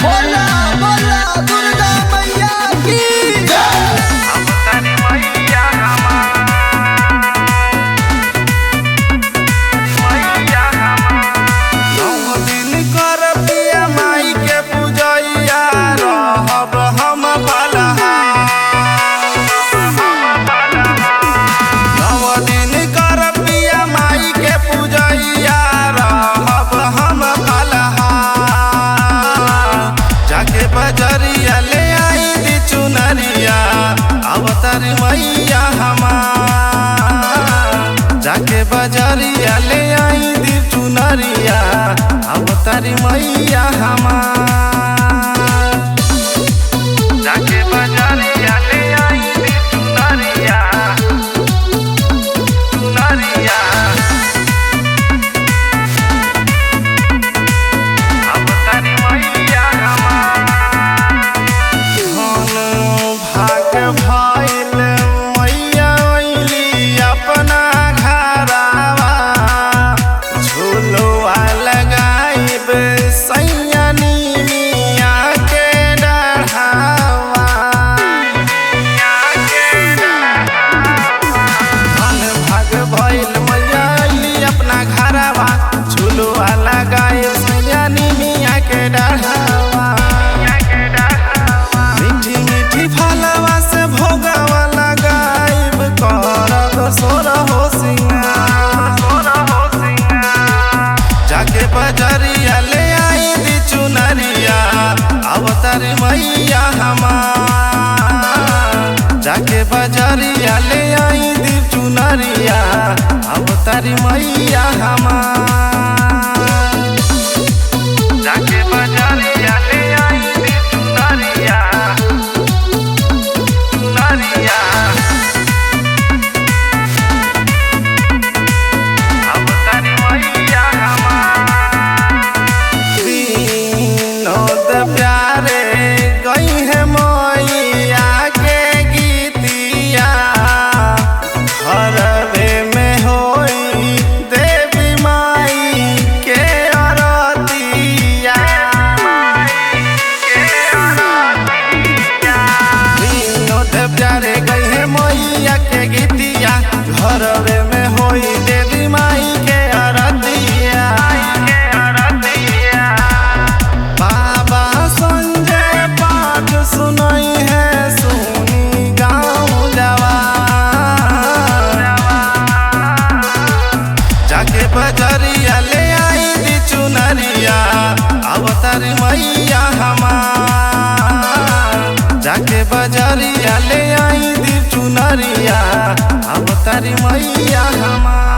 बोला बोला दुर्गा मैया की बजरिया ले आई दी चुनरिया अवतारी मैया हमार। जाके बजरिया ले आई दी चुनरिया अवतारी मैया हमार। जाके बजरिया ले आई दी चुनरिया चुनरिया अवतारी मैया हमार। भइल मैया अइली अपना घरवा झुलुआ लगाइब सैयानी मिया के डढ़ावा। धन भाग भइल मैया अइली अपना घरवा झुलुआ लगाइब सैयानी मिया के डढ़ावा। जाके बजरिया ले आई दी चुनरिया अवतारी मैया हमार। जाके बजरिया ले आई दी चुनरिया अवतारी मैया हमार। जाके बजरिया ले आई दी चुनरिया चुनरिया प्यारे गई है मैया के गीतिया घरवे में होई देवी माई के अरतिया। विनोद प्यारे गई है मैया के गीतिया घरवे में होई देवी माई के अरतिया। सुनाई है सुनी गाँव जवान। जाके बजरिया ले आई दी चुनरिया अवतारी मैया हमार। जाके बजरिया ले आई दी चुनरिया अवतारी मैया हमार।